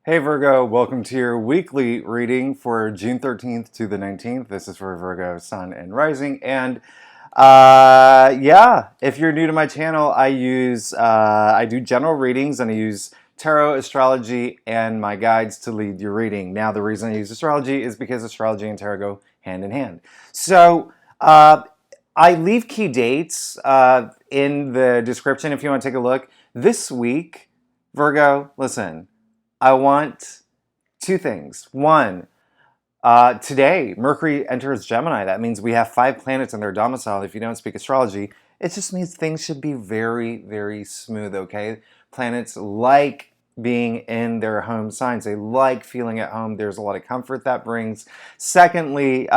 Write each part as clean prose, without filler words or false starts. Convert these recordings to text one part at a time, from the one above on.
Hey Virgo, welcome to your weekly reading for June 13th to the 19th. This is for Virgo, Sun, and Rising. And yeah, if you're new to my channel, I do general readings and I use tarot, astrology, and my guides to lead your reading. Now, the reason I use astrology is because astrology and tarot go hand in hand. So, I leave key dates in the description if you want to take a look. This week, Virgo, listen. I want two things. One, today, Mercury enters Gemini. That means we have 5 planets in their domicile. If you don't speak astrology, it just means things should be very, very smooth, okay? Planets like being in their home signs. They like feeling at home. There's a lot of comfort that brings. Secondly,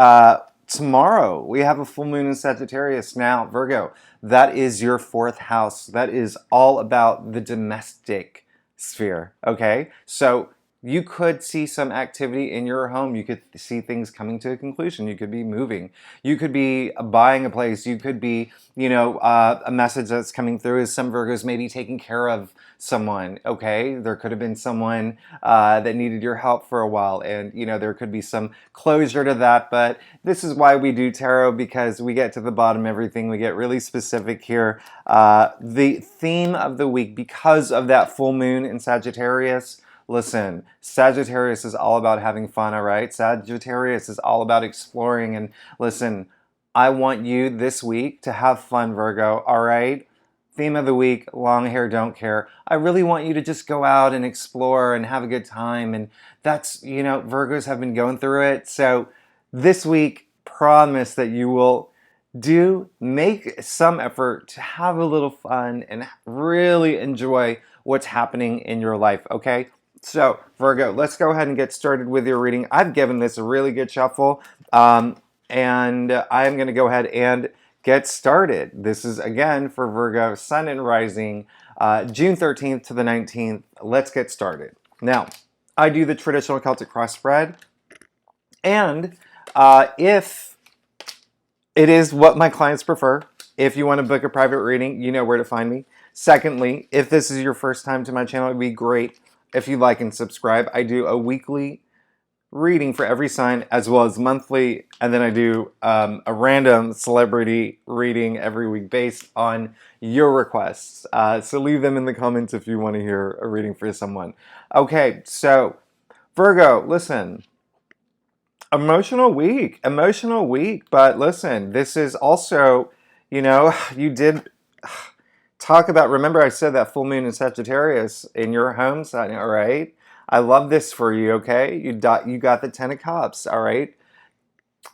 tomorrow we have a full moon in Sagittarius. Now, Virgo, that is your 4th house. That is all about the domestic sphere, okay? So you could see some activity in your home. You could see things coming to a conclusion. You could be moving. You could be buying a place. You could be, a message that's coming through is some Virgos maybe taking care of someone, okay? There could have been someone that needed your help for a while, and, there could be some closure to that, but this is why we do tarot, because we get to the bottom of everything. We get really specific here. The theme of the week, because of that full moon in Sagittarius, listen, Sagittarius is all about having fun, all right? Sagittarius is all about exploring. And listen, I want you this week to have fun, Virgo, all right? Theme of the week, long hair, don't care. I really want you to just go out and explore and have a good time. And that's, Virgos have been going through it. So this week, promise that you will make some effort to have a little fun and really enjoy what's happening in your life, okay? So, Virgo, let's go ahead and get started with your reading. I've given this a really good shuffle, and I'm going to go ahead and get started. This is, again, for Virgo, Sun and Rising, June 13th to the 19th. Let's get started. Now, I do the traditional Celtic cross spread, and if it is what my clients prefer, if you want to book a private reading, you know where to find me. Secondly, if this is your first time to my channel, it would be great if you like and subscribe. I do a weekly reading for every sign as well as monthly, and then I do a random celebrity reading every week based on your requests. So leave them in the comments if you want to hear a reading for someone. Okay, so Virgo, listen. Emotional week, but listen, this is also, you did talk about, remember I said that full moon in Sagittarius in your home sign, all right? I love this for you, okay? You got the 10 of Cups, all right?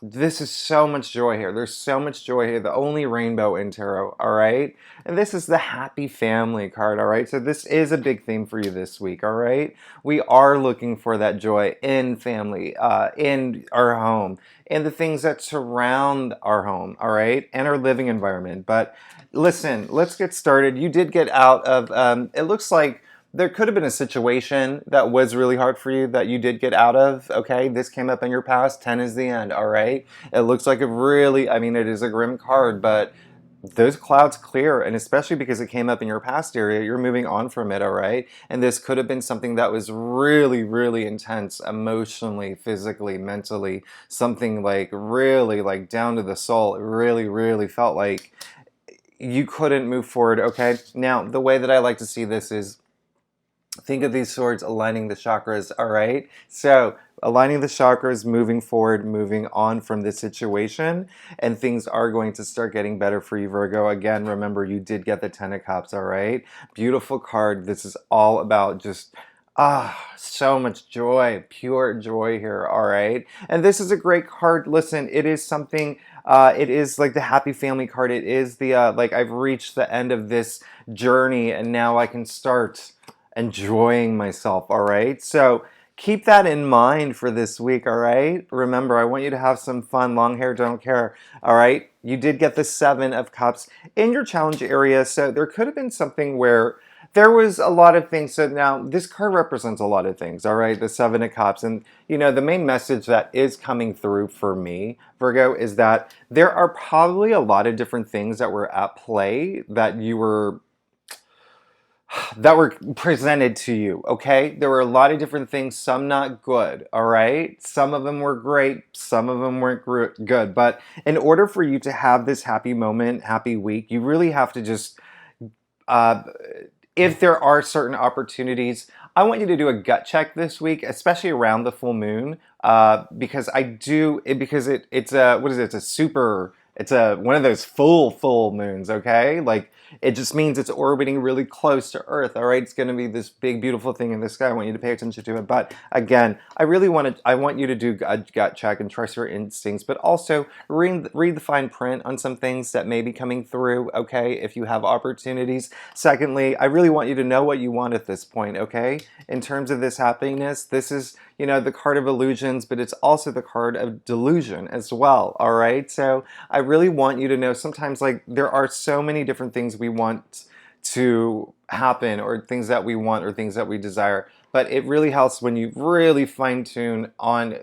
This is so much joy here. There's so much joy here. The only rainbow in tarot, all right? And this is the happy family card, all right? So this is a big theme for you this week, all right? We are looking for that joy in family, in our home, in the things that surround our home, all right? And our living environment. But listen, let's get started. You did get out of, it looks like there could have been a situation that was really hard for you that you did get out of, okay? This came up in your past. 10 is the end, all right? It looks like it is a grim card, but those clouds clear, and especially because it came up in your past area, you're moving on from it, all right? And this could have been something that was really, really intense, emotionally, physically, mentally, something like really like down to the soul. It really, really felt like you couldn't move forward, okay? Now, the way that I like to see this is, think of these swords aligning the chakras, all right? So aligning the chakras, moving forward, moving on from this situation, and things are going to start getting better for you, Virgo. Again, remember, you did get the 10 of Cups, all right? Beautiful card. This is all about just, so much joy, pure joy here, all right? And this is a great card. Listen, it is something, it is like the happy family card. It is the, like, I've reached the end of this journey, and now I can start enjoying myself, all right? So keep that in mind for this week, all right? Remember, I want you to have some fun. Long hair, don't care, all right? You did get the 7 of Cups in your challenge area, so there could have been something where there was a lot of things. So now this card represents a lot of things, all right? The 7 of Cups. And, the main message that is coming through for me, Virgo, is that there are probably a lot of different things that were at play that you were that were presented to you, okay? There were a lot of different things, some not good, all right? Some of them were great, some of them weren't good. But in order for you to have this happy moment, happy week, you really have to just, uh, if there are certain opportunities, I want you to do a gut check this week, especially around the full moon, because it's a, what is it? It's a super, it's a one of those full moons, okay? Like it just means it's orbiting really close to Earth, all right? It's going to be this big, beautiful thing in the sky. I want you to pay attention to it. But again, I want you to do a gut check and trust your instincts, but also read the fine print on some things that may be coming through, okay? If you have opportunities. Secondly, I really want you to know what you want at this point, okay? In terms of this happiness, this is, you know, the card of illusions, but it's also the card of delusion as well, all right? So I really want you to know sometimes, like, there are so many different things we want to happen, or things that we want, or things that we desire. But it really helps when you really fine tune on,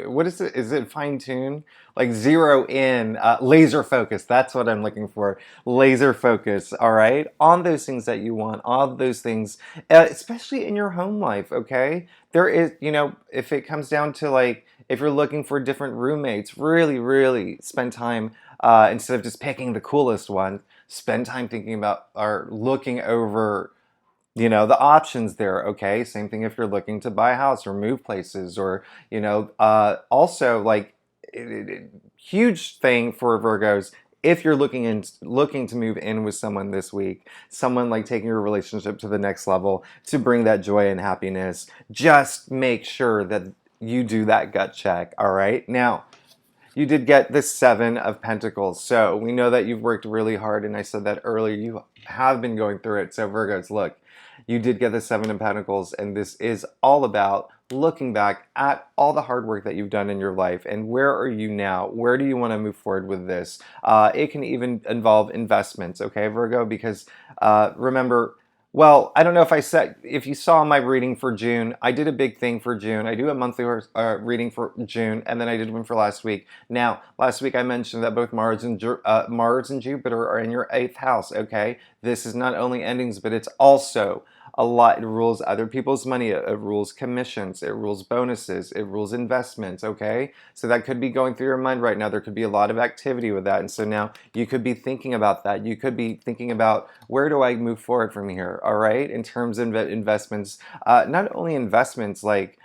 what is it? Is it fine tune? Like zero in, laser focus. That's what I'm looking for. Laser focus, all right? On those things that you want, all those things, especially in your home life, okay? There is, you know, if it comes down to like, if you're looking for different roommates, really spend time, instead of just picking the coolest one, spend time thinking about or looking over, you know, the options there, okay? Same thing if you're looking to buy a house or move places, or, you know, also like, huge thing for Virgos, if you're looking to move in with someone this week, someone like taking your relationship to the next level to bring that joy and happiness, just make sure that you do that gut check, all right? Now, you did get the Seven of Pentacles. So we know that you've worked really hard, and I said that earlier. You have been going through it. So Virgos, look, you did get the Seven of Pentacles, and this is all about looking back at all the hard work that you've done in your life, and where are you now? Where do you want to move forward with this? It can even involve investments, okay, Virgo? Because remember, well, I don't know if you saw my reading for June. I did a big thing for June. I do a monthly reading for June, and then I did one for last week. Now, last week I mentioned that both Mars and Jupiter are in your 8th house, okay? This is not only endings, but it's also a lot. It rules other people's money. It rules commissions. It rules bonuses. It rules investments, okay? So that could be going through your mind right now. There could be a lot of activity with that. And so now you could be thinking about that. You could be thinking about, where do I move forward from here, all right? In terms of investments, not only investments like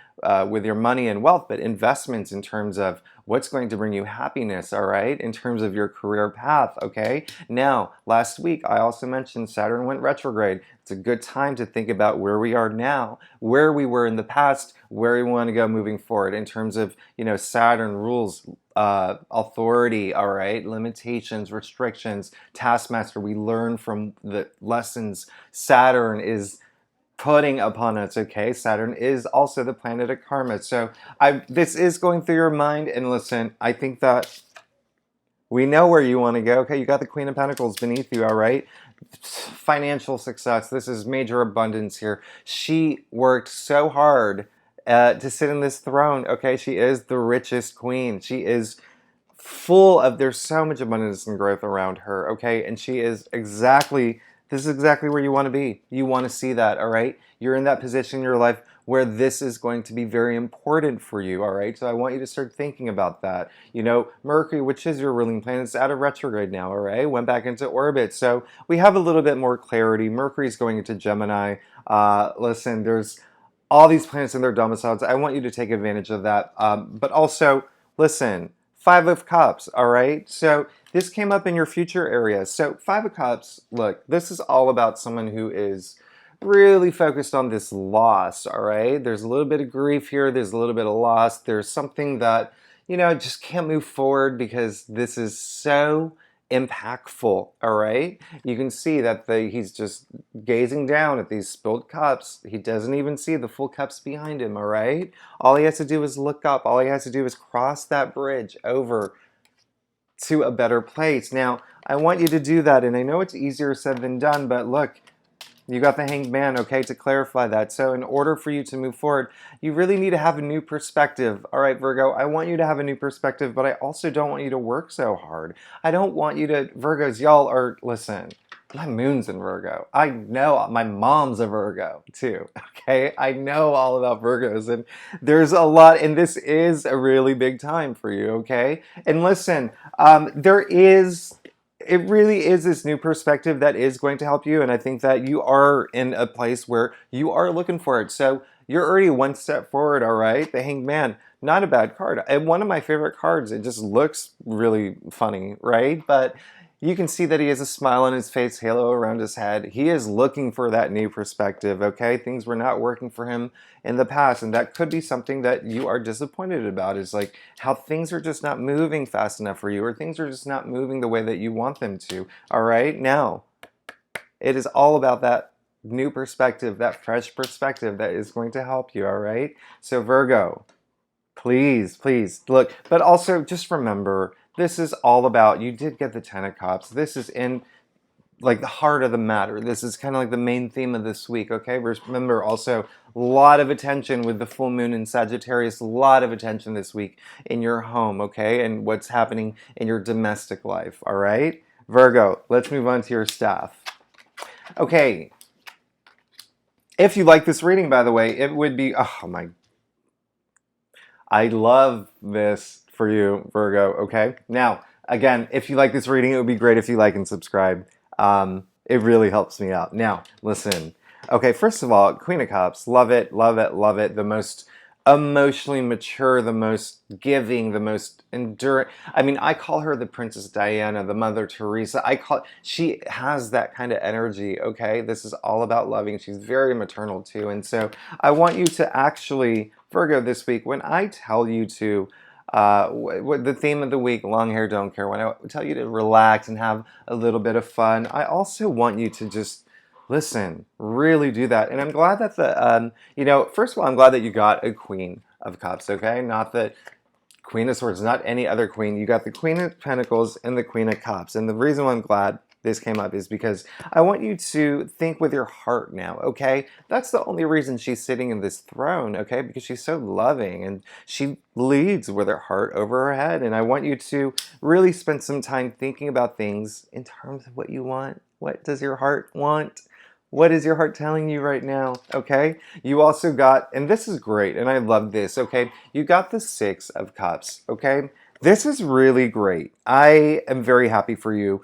with your money and wealth, but investments in terms of what's going to bring you happiness, all right? In terms of your career path, okay? Now, last week, I also mentioned Saturn went retrograde. It's a good time to think about where we are now, where we were in the past, where we want to go moving forward in terms of, you know, Saturn rules authority, all right? Limitations, restrictions, taskmaster. We learn from the lessons Saturn is putting upon us, okay? Saturn is also the planet of karma. So this is going through your mind, and listen, I think that we know where you want to go, okay? You got the Queen of Pentacles beneath you, all right? Financial success. This is major abundance here. She worked so hard to sit in this throne, okay? She is the richest queen. She is full of, there's so much abundance and growth around her, okay? And this is exactly where you want to be. You want to see that, all right? You're in that position in your life where this is going to be very important for you, all right? So I want you to start thinking about that. You know, Mercury, which is your ruling planet, is out of retrograde now, all right? Went back into orbit. So we have a little bit more clarity. Mercury's going into Gemini. Listen, there's all these planets in their domiciles. I want you to take advantage of that. But also, listen, Five of Cups, all right? So this came up in your future area. So Five of Cups, look, this is all about someone who is really focused on this loss, all right? There's a little bit of grief here. There's a little bit of loss. There's something that, you know, just can't move forward because this is so impactful, all right? You can see that he's just gazing down at these spilled cups. He doesn't even see the full cups behind him, all right? All he has to do is look up. All he has to do is cross that bridge over to a better place. Now, I want you to do that, and I know it's easier said than done, but look, you got the Hanged Man, okay, to clarify that. So in order for you to move forward, you really need to have a new perspective. All right, Virgo, I want you to have a new perspective, but I also don't want you to work so hard. I don't want you to, Virgos, y'all are, listen, My moon's in Virgo. I know my mom's a Virgo too. Okay, I know all about Virgos, and there's a lot, and this is a really big time for you. Okay, and listen, there is. It really is this new perspective that is going to help you, and I think that you are in a place where you are looking for it. So you're already one step forward. All right, the Hanged Man, not a bad card, and one of my favorite cards. It just looks really funny, right? But you can see that he has a smile on his face, halo around his head. He is looking for that new perspective, okay? Things were not working for him in the past, and that could be something that you are disappointed about, is like how things are just not moving fast enough for you, or things are just not moving the way that you want them to, all right? Now, it is all about that new perspective, that fresh perspective that is going to help you, all right? So Virgo, please, please look, but also just remember, this is all about, you did get the Ten of Cups. This is in like the heart of the matter. This is kind of like the main theme of this week, okay? Remember also, a lot of attention with the full moon in Sagittarius, a lot of attention this week in your home, okay? And what's happening in your domestic life, all right? Virgo, let's move on to your staff. Okay, if you like this reading, by the way, it would be, oh my, I love this for you, Virgo, okay? Now, again, if you like this reading, it would be great if you like and subscribe. It really helps me out. Now, listen. Okay, first of all, Queen of Cups, love it, love it, love it. The most emotionally mature, the most giving, the most enduring. I mean, I call her the Princess Diana, the Mother Teresa. She has that kind of energy, okay? This is all about loving. She's very maternal too. And so I want you to actually, Virgo, this week, when I tell you to, the theme of the week, long hair, don't care, when I tell you to relax and have a little bit of fun, I also want you to just listen, really do that. And I'm glad that first of all, I'm glad that you got a Queen of Cups, okay? Not the Queen of Swords, not any other queen. You got the Queen of Pentacles and the Queen of Cups. And the reason why I'm glad this came up is because I want you to think with your heart now, okay? That's the only reason she's sitting in this throne, okay? Because she's so loving and she leads with her heart over her head. And I want you to really spend some time thinking about things in terms of what you want. What does your heart want? What is your heart telling you right now, okay? You also got, and this is great, and I love this, okay? You got the Six of Cups, okay? This is really great. I am very happy for you.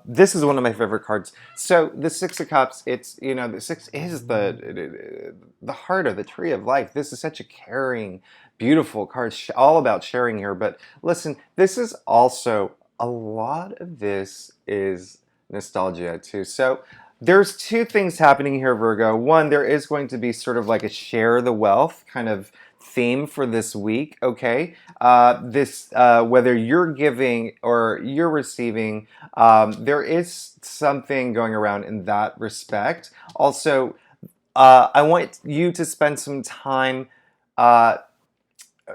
This is one of my favorite cards. So the Six of Cups, it's, the six is the heart of the tree of life. This is such a caring, beautiful card, all about sharing here. But listen, this is also, a lot of this is nostalgia too. So there's two things happening here, Virgo. One, there is going to be sort of like a share the wealth kind of theme for this week, okay? Whether you're giving or you're receiving, there is something going around in that respect. Also, I want you to spend some time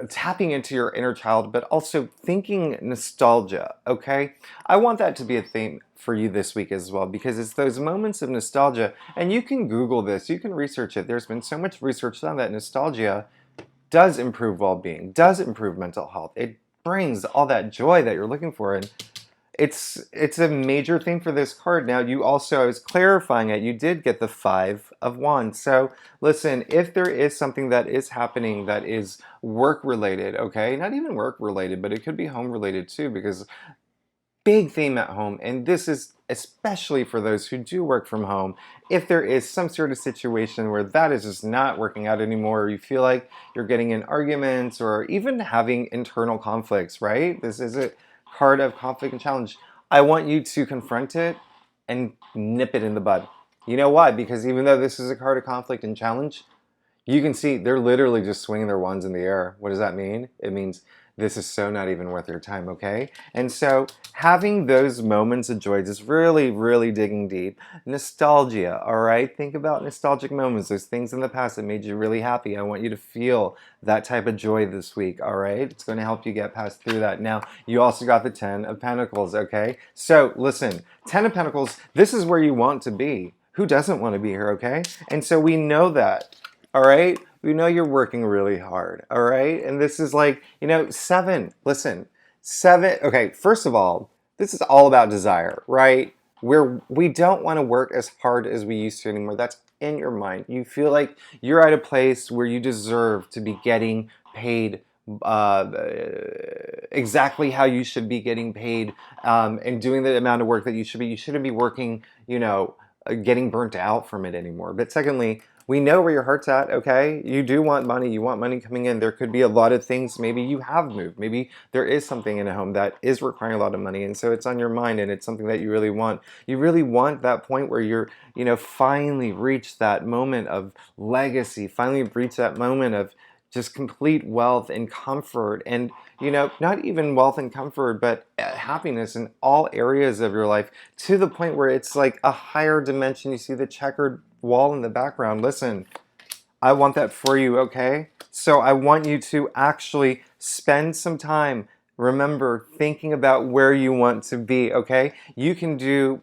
tapping into your inner child, but also thinking nostalgia, okay? I want that to be a theme for you this week as well, because it's those moments of nostalgia, and you can Google this, you can research it. There's been so much research done that nostalgia does improve well-being, does improve mental health. It brings all that joy that you're looking for, and it's a major thing for this card. Now, you also, I was clarifying it, you did get the Five of Wands. So listen, if there is something that is happening that is work-related, okay, not even work-related, but it could be home-related too, because big theme at home, and this is especially for those who do work from home. If there is some sort of situation where that is just not working out anymore, or you feel like you're getting in arguments or even having internal conflicts, right? This is a card of conflict and challenge. I want you to confront it and nip it in the bud. You know why? Because even though this is a card of conflict and challenge, you can see they're literally just swinging their wands in the air. What does that mean? It means this is so not even worth your time, okay? And so having those moments of joy, just really, really digging deep. Nostalgia, all right? Think about nostalgic moments, those things in the past that made you really happy. I want you to feel that type of joy this week, all right? It's going to help you get past through that. Now, you also got the Ten of Pentacles, okay? So listen, Ten of Pentacles, this is where you want to be. Who doesn't want to be here, okay? And so we know that. All right? We know you're working really hard. All right? And this is like, seven. Listen, seven. Okay, first of all, this is all about desire, right? where we don't want to work as hard as we used to anymore. That's in your mind. You feel like you're at a place where you deserve to be getting paid uh, exactly how you should be getting paid, and doing the amount of work that you should be. You shouldn't be working, getting burnt out from it anymore. But secondly, we know where your heart's at, okay? You do want money. You want money coming in. There could be a lot of things. Maybe you have moved. Maybe there is something in a home that is requiring a lot of money. And so it's on your mind and it's something that you really want. You really want that point where you're, finally reach that moment of legacy, finally reach that moment of just complete wealth and comfort, and not even wealth and comfort, but happiness in all areas of your life, to the point where it's like a higher dimension. You see the checkered wall in the background. Listen, I want that for you, okay? So I want you to actually spend some time, remember, thinking about where you want to be, okay? You can do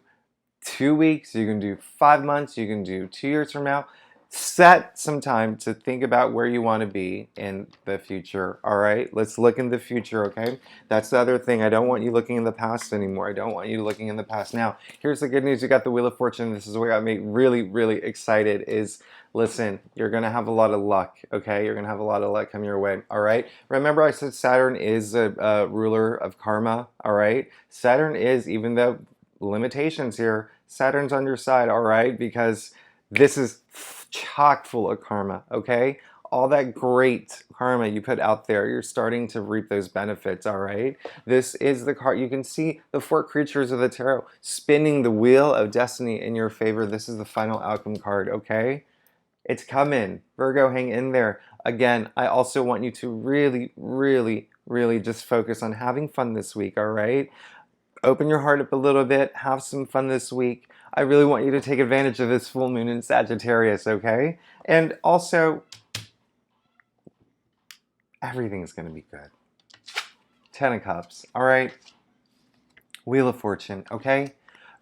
2 weeks, you can do 5 months, you can do 2 years from now. Set some time to think about where you want to be in the future. All right, let's look in the future. Okay, that's the other thing. I don't want you looking in the past anymore. I don't want you looking in the past. Now, here's the good news. You got the Wheel of Fortune. This is what got me really, really excited. Is, listen, you're gonna have a lot of luck. Okay, you're gonna have a lot of luck come your way. All right, remember I said Saturn is a ruler of karma. All right, Saturn is, even though limitations here, Saturn's on your side. All right, because this is chock full of karma, okay? All that great karma you put out there, you're starting to reap those benefits, all right? This is the card. You can see the four creatures of the tarot spinning the wheel of destiny in your favor. This is the final outcome card, okay? It's coming. Virgo, hang in there. Again, I also want you to really, really, really just focus on having fun this week, all right? Open your heart up a little bit, have some fun this week. I really want you to take advantage of this full moon in Sagittarius, okay? And also, everything's going to be good. 10 of Cups, all right? Wheel of Fortune, okay?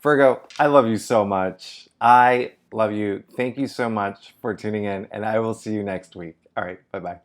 Virgo, I love you so much. I love you. Thank you so much for tuning in, and I will see you next week. All right, bye-bye.